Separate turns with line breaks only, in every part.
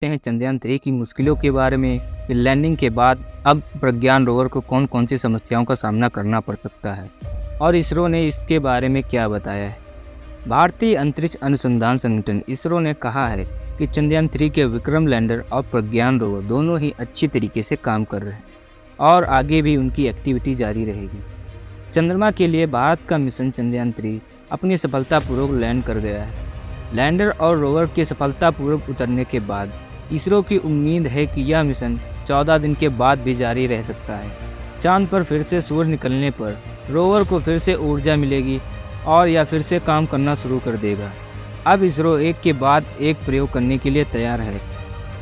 हैं चंद्रयान-3 की मुश्किलों के बारे में कि लैंडिंग के बाद अब प्रज्ञान रोवर को कौन-कौन सी समस्याओं का सामना करना पड़ सकता है और इसरो ने इसके बारे में क्या बताया है। भारतीय अंतरिक्ष अनुसंधान संगठन इसरो ने कहा है कि चंद्रयान-3 के विक्रम लैंडर और प्रज्ञान रोवर दोनों ही अच्छी तरीके से काम कर रहे हैं और आगे भी उनकी एक्टिविटी जारी रहेगी। चंद्रमा के लिए भारत का मिशन चंद्रयान-3 अपनी सफलतापूर्वक लैंड कर गया है। लैंडर और रोवर के सफलतापूर्वक उतरने के बाद इसरो की उम्मीद है कि यह मिशन 14 दिन के बाद भी जारी रह सकता है। चांद पर फिर से सूर्य निकलने पर रोवर को फिर से ऊर्जा मिलेगी और यह फिर से काम करना शुरू कर देगा। अब इसरो एक के बाद एक प्रयोग करने के लिए तैयार है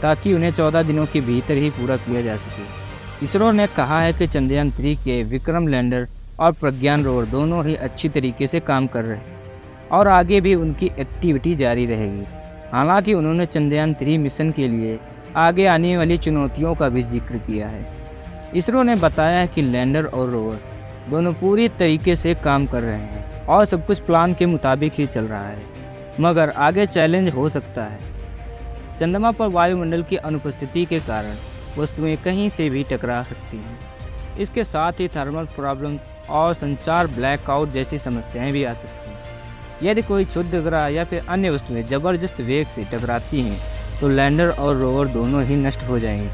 ताकि उन्हें 14 दिनों के भीतर ही पूरा किया जा सके। इसरो ने कहा है कि चंद्रयान-3 के विक्रम लैंडर और प्रज्ञान रोवर दोनों ही अच्छी तरीके से काम कर रहे हैं और आगे भी उनकी एक्टिविटी जारी रहेगी। हालांकि उन्होंने चंद्रयान-3 मिशन के लिए आगे आने वाली चुनौतियों का भी जिक्र किया है। इसरो ने बताया है कि लैंडर और रोवर दोनों पूरी तरीके से काम कर रहे हैं और सब कुछ प्लान के मुताबिक ही चल रहा है, मगर आगे चैलेंज हो सकता है। चंद्रमा पर वायुमंडल की अनुपस्थिति के कारण वस्तुएं कहीं से भी टकरा सकती हैं। इसके साथ ही थर्मल प्रॉब्लम और संचार ब्लैकआउट जैसी समस्याएं भी आ सकती हैं। यदि कोई क्षुद्र ग्रह या फिर अन्य वस्तुएं जबरदस्त वेग से टकराती हैं तो लैंडर और रोवर दोनों ही नष्ट हो जाएंगे।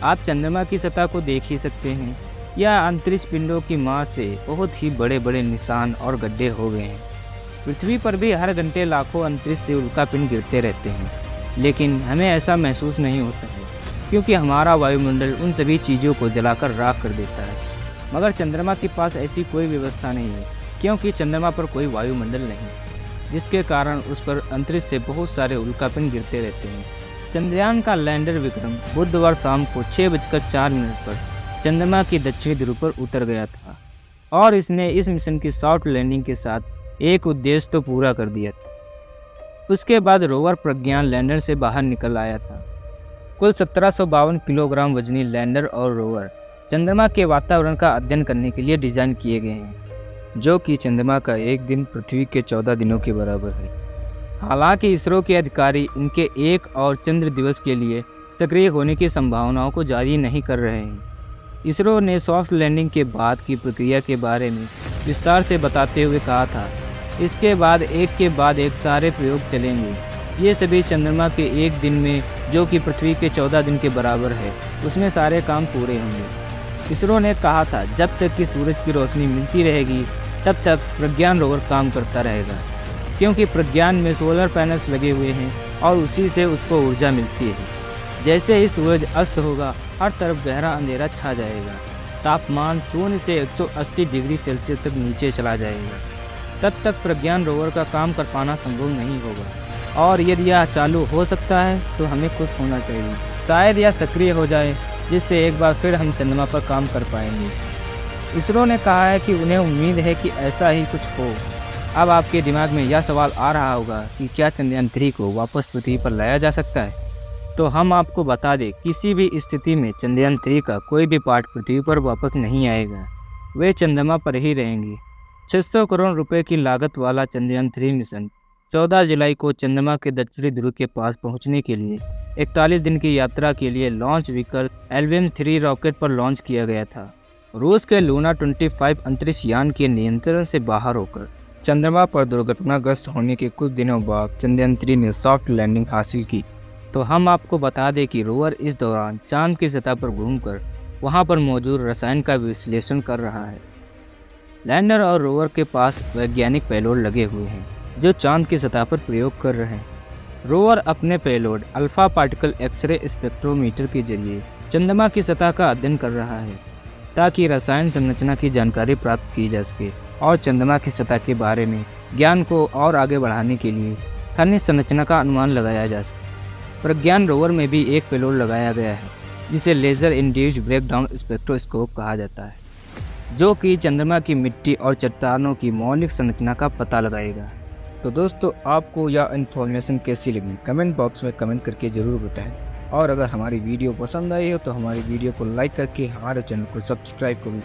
आप चंद्रमा की सतह को देख ही सकते हैं। यह अंतरिक्ष पिंडों की मार से बहुत ही बड़े बड़े निशान और गड्ढे हो गए हैं। पृथ्वी पर भी हर घंटे लाखों अंतरिक्ष से उल्कापिंड गिरते रहते हैं, लेकिन हमें ऐसा महसूस नहीं होता है क्योंकि हमारा वायुमंडल उन सभी चीज़ों को जलाकर राख कर देता है। मगर चंद्रमा के पास ऐसी कोई व्यवस्था नहीं है क्योंकि चंद्रमा पर कोई वायुमंडल नहीं, जिसके कारण उस पर अंतरिक्ष से बहुत सारे उल्कापिंड गिरते रहते हैं। चंद्रयान का लैंडर विक्रम बुधवार शाम को 6:04 पर चंद्रमा की दक्षिणी ध्रुव पर उतर गया था और इसने इस मिशन की सॉफ्ट लैंडिंग के साथ एक उद्देश्य तो पूरा कर दिया था। उसके बाद रोवर प्रज्ञान लैंडर से बाहर निकल आया था। कुल 1752 किलोग्राम वजनी लैंडर और रोवर चंद्रमा के वातावरण का अध्ययन करने के लिए डिजाइन किए गए हैं, जो कि चंद्रमा का एक दिन पृथ्वी के 14 दिनों के बराबर है। हालांकि इसरो के अधिकारी इनके एक और चंद्र दिवस के लिए सक्रिय होने की संभावनाओं को जारी नहीं कर रहे हैं। इसरो ने सॉफ्ट लैंडिंग के बाद की प्रक्रिया के बारे में विस्तार से बताते हुए कहा था, इसके बाद एक सारे प्रयोग चलेंगे। ये सभी चंद्रमा के एक दिन में, जो कि पृथ्वी के 14 दिन के बराबर है, उसमें सारे काम पूरे होंगे। इसरो ने कहा था जब तक कि सूरज की रोशनी मिलती रहेगी तब तक प्रज्ञान रोवर काम करता रहेगा, क्योंकि प्रज्ञान में सोलर पैनल्स लगे हुए हैं और उसी से उसको ऊर्जा मिलती है। जैसे ही सूरज अस्त होगा हर तरफ गहरा अंधेरा छा जाएगा, तापमान 0 से 180 डिग्री सेल्सियस तक नीचे चला जाएगा। तब तक प्रज्ञान रोवर का काम कर पाना संभव नहीं होगा और यदि यह चालू हो सकता है तो हमें खुश होना चाहिए। शायद यह सक्रिय हो जाए जिससे एक बार फिर हम चंद्रमा पर काम कर पाएंगे। इसरो ने कहा है कि उन्हें उम्मीद है कि ऐसा ही कुछ हो। अब आपके दिमाग में यह सवाल आ रहा होगा कि क्या चंद्रयान-3 को वापस पृथ्वी पर लाया जा सकता है? तो हम आपको बता दें, किसी भी स्थिति में चंद्रयान-3 का कोई भी पार्ट पृथ्वी पर वापस नहीं आएगा। वे चंद्रमा पर ही रहेंगे। 600 करोड़ रुपए की लागत वाला चंद्रयान-3 मिशन 14 जुलाई को चंद्रमा के दक्षिणी ध्रुव के पास पहुंचने के लिए 41 दिन की यात्रा के लिए लॉन्च व्हीकल LVM-3 रॉकेट पर लॉन्च किया गया था। रूस के लूना 25 अंतरिक्ष यान के नियंत्रण से बाहर होकर चंद्रमा पर दुर्घटनाग्रस्त होने के कुछ दिनों बाद चंद्रयान-3 ने सॉफ्ट लैंडिंग हासिल की। तो हम आपको बता दें कि रोवर इस दौरान चांद की सतह पर घूमकर वहां पर मौजूद रसायन का विश्लेषण कर रहा है। लैंडर और रोवर के पास वैज्ञानिक पेलोड लगे हुए हैं जो चांद की सतह पर प्रयोग कर रहे हैं। रोवर अपने payload alpha particle x-ray spectrometer के जरिए चंद्रमा की सतह का अध्ययन कर रहा है ताकि रसायन संरचना की जानकारी प्राप्त की जा सके और चंद्रमा की सतह के बारे में ज्ञान को और आगे बढ़ाने के लिए खनिज संरचना का अनुमान लगाया जा सके। प्रज्ञान रोवर में भी एक पेलोड लगाया गया है जिसे लेज़र इंड्यूस्ड ब्रेकडाउन स्पेक्ट्रोस्कोप कहा जाता है, जो कि चंद्रमा की मिट्टी और चट्टानों की मौलिक संरचना का पता लगाएगा। तो दोस्तों, आपको यह इन्फॉर्मेशन कैसी लगी कमेंट बॉक्स में कमेंट करके ज़रूर बताएं और अगर हमारी वीडियो पसंद आई हो तो हमारी वीडियो को लाइक करके हमारे चैनल को सब्सक्राइब करें।